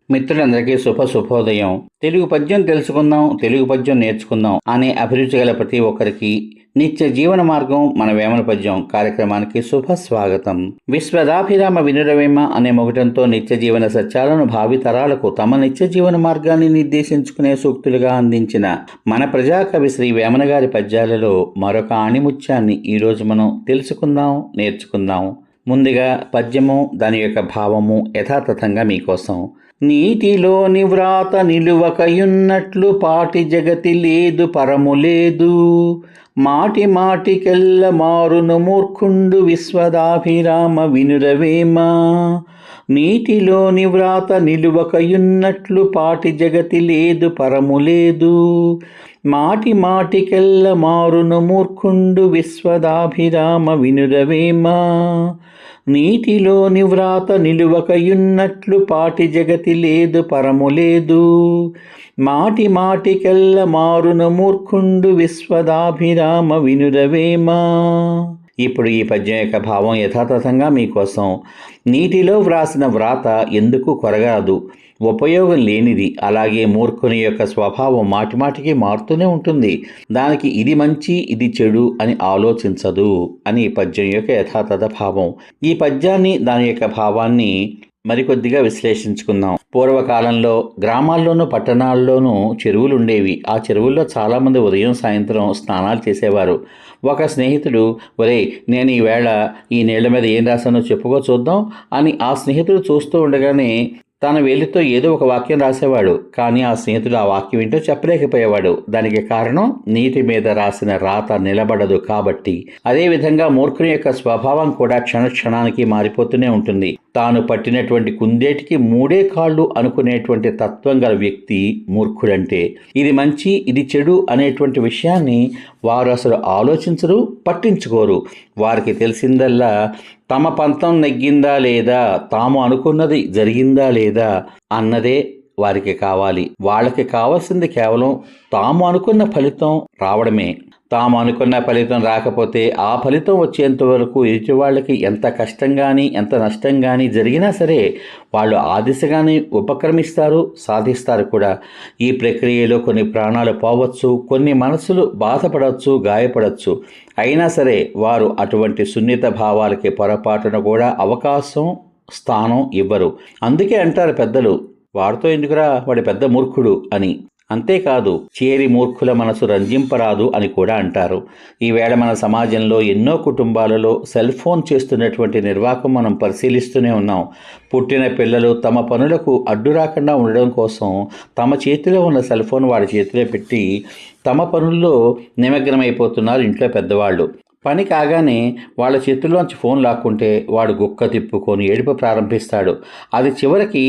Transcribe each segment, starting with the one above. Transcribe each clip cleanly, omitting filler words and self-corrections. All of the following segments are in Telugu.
మిత్రులందరికీ శుభోదయం. తెలుగు పద్యం తెలుసుకుందాం, తెలుగు పద్యం నేర్చుకుందాం అనే అభిరుచి గల ప్రతి ఒక్కరికి నిత్య జీవన మార్గం మన వేమన పద్యం కార్యక్రమానికి స్వాగతం. విశ్వదాభిరామ వినురవేమ అనే మొగటంతో నిత్య జీవన సత్యాలను భావితరాలకు తమ నిత్య జీవన మార్గాన్ని నిర్దేశించుకునే సూక్తులుగా అందించిన మన ప్రజాకవి శ్రీ వేమన గారి పద్యాలలో మరొక ఆణిముత్యాన్ని ఈరోజు మనం తెలుసుకుందాం, నేర్చుకుందాం. ముందుగా పద్యము, దాని యొక్క భావము యథాతథంగా మీకోసం. నీటిలోని వ్రాత నిలువకయున్నట్లు పాటి జగతి లేదు పరము లేదు, మాటి మాటికెల్ల మారును మూర్ఖుండు విశ్వదాభిరామ వినురవేమ. నీటిలోని వ్రాత నిలువకయున్నట్లు పాటి జగతి లేదు పరము లేదు, మాటి మాటికెల్ల మారును మూర్ఖుండు విశ్వదాభిరామ వినురవేమ. నీటిలోని వ్రాత నిలువకయున్నట్లు పాటి జగతి లేదు పరము లేదు, మాటి మాటికెల్ల మారును మూర్ఖుండు విశ్వదాభిరామ వినురవేమ. ఇప్పుడు ఈ పద్యం యొక్క భావం యథాతథంగా మీకోసం. నీటిలో వ్రాసిన వ్రాత ఎందుకు కొరగాదు, ఉపయోగం లేనిది. అలాగే మూర్ఖుని యొక్క స్వభావం మాటిమాటికి మారుతూనే ఉంటుంది. దానికి ఇది మంచి ఇది చెడు అని ఆలోచించదు అని ఈ పద్యం యొక్క యథాతథ భావం. ఈ పద్యాన్ని, దాని యొక్క భావాన్ని మరికొద్దిగా విశ్లేషించుకుందాం. పూర్వకాలంలో గ్రామాల్లోనూ పట్టణాల్లోనూ చెరువులు ఉండేవి. ఆ చెరువుల్లో చాలామంది ఉదయం సాయంత్రం స్నానాలు చేసేవారు. ఒక స్నేహితుడు, ఒరేయ్ నేను ఈవేళ ఈ నీళ్ల మీద ఏం రాశానో చెప్పుకో చూద్దాం అని ఆ స్నేహితుడు చూస్తూ ఉండగానే తన వేలితో ఏదో ఒక వాక్యం రాసేవాడు. కానీ ఆ స్నేహితుడు ఆ వాక్యం ఏంటో చెప్పలేకపోయేవాడు. దానికి కారణం నీటి మీద రాసిన రాత నిలబడదు కాబట్టి. అదేవిధంగా మూర్ఖుని యొక్క స్వభావం కూడా క్షణానికి మారిపోతూనే ఉంటుంది. తాను పట్టినటువంటి కుందేటికి మూడే కాళ్ళు అనుకునేటువంటి తత్వం గల వ్యక్తి మూర్ఖుడంటే. ఇది మంచి ఇది చెడు అనేటువంటి విషయాన్ని వారు అసలు ఆలోచించరు, పట్టించుకోరు. వారికి తెలిసిందల్లా తమ పంతం నెగ్గిందా లేదా, తాము అనుకున్నది జరిగిందా లేదా అన్నదే వారికి కావాలి. వాళ్ళకి కావాల్సింది కేవలం తాము అనుకున్న ఫలితం రావడమే. తాము అనుకున్న ఫలితం రాకపోతే ఆ ఫలితం వచ్చేంత వరకు ఎదుటి వాళ్ళకి ఎంత కష్టం కానీ ఎంత నష్టం కానీ జరిగినా సరే వాళ్ళు ఆ దిశగానే ఉపక్రమిస్తారు, సాధిస్తారు కూడా. ఈ ప్రక్రియలో కొన్ని ప్రాణాలు పోవచ్చు, కొన్ని మనసులు బాధపడవచ్చు, గాయపడవచ్చు. అయినా సరే వారు అటువంటి సున్నిత భావాలకి పొరపాటున కూడా అవకాశం, స్థానం ఇవ్వరు. అందుకే అంటారు పెద్దలు, వాడితో ఎందుకురా వాడి పెద్ద మూర్ఖుడు అని. అంతేకాదు, చేరి మూర్ఖుల మనసు రంజింపరాదు అని కూడా అంటారు. ఈవేళ మన సమాజంలో ఎన్నో కుటుంబాలలో సెల్ ఫోన్ చేస్తున్నటువంటి నిర్వాకం మనం పరిశీలిస్తూనే ఉన్నాం. పుట్టిన పిల్లలు తమ పనులకు అడ్డు రాకుండా ఉండడం కోసం తమ చేతిలో ఉన్న సెల్ ఫోన్ వాడి చేతిలో పెట్టి తమ పనుల్లో నిమగ్నమైపోతున్నారు ఇంట్లో పెద్దవాళ్ళు. పని కాగానే వాళ్ళ చేతుల్లోంచి ఫోన్ లాక్కుంటే వాడు గుక్క తిప్పుకొని ఏడుపు ప్రారంభిస్తాడు. అది చివరికి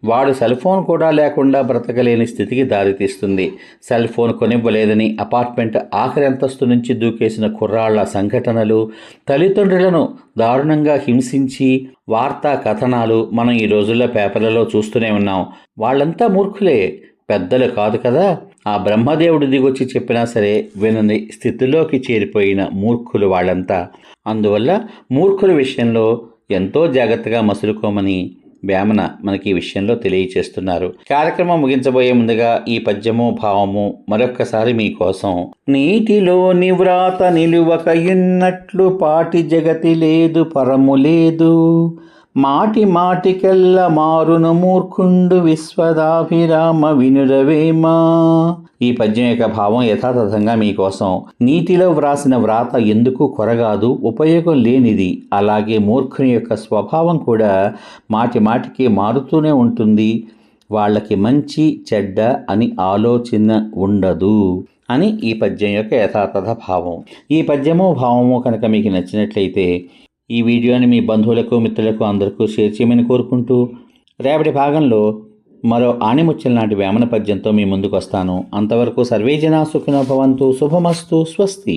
వాడు సెల్ ఫోన్ కూడా లేకుండా బ్రతకలేని స్థితికి దారితీస్తుంది. సెల్ ఫోన్ కొనివ్వలేదని అపార్ట్మెంట్ ఆఖరి అంతస్తు నుంచి దూకేసిన కుర్రాళ్ల సంఘటనలు, తల్లిదండ్రులను దారుణంగా హింసించి వార్తా కథనాలు మనం ఈ రోజుల్లో పేపర్లలో చూస్తూనే ఉన్నాం. వాళ్ళంతా మూర్ఖులే, పెద్దలు కాదు కదా. ఆ బ్రహ్మదేవుడు దిగొచ్చి చెప్పినా సరే వినని స్థితిలోకి చేరిపోయిన మూర్ఖులు వాళ్ళంతా. అందువల్ల మూర్ఖుల విషయంలో ఎంతో జాగ్రత్తగా మసులుకోమని వేమన మనకి ఈ విషయంలో తెలియచేస్తున్నారు. కార్యక్రమం ముగించబోయే ముందుగా ఈ పద్యము, భావము మరొక్కసారి మీకోసం. నీటిలోని వ్రాత నిలువకయున్నట్లు పాటి జగతి లేదు పరము లేదు, మాటి మాటికెల్ల మారును మూర్ఖుండు విశ్వదాభిరామ వినురవేమ. ఈ పద్యం యొక్క భావం యథాతథంగా మీకోసం. నీటిలో వ్రాసిన వ్రాత ఎందుకు కొరగాదు, ఉపయోగం లేనిది. అలాగే మూర్ఖుని యొక్క స్వభావం కూడా మాటి మాటికి మారుతూనే ఉంటుంది. వాళ్ళకి మంచి చెడ్డ అని ఆలోచన ఉండదు అని ఈ పద్యం యొక్క యథాతథ భావం. ఈ పద్యము, భావము కనుక మీకు నచ్చినట్లయితే ఈ వీడియోని మీ బంధువులకు, మిత్రులకు అందరికీ షేర్ చేయమని కోరుకుంటూ, రేపటి భాగంలో మరో ఆణిముత్యం లాంటి వేమన పద్యంతో మీ ముందుకు వస్తాను. అంతవరకు సర్వే జనా సుఖినో భవంతు. శుభమస్తు. స్వస్తి.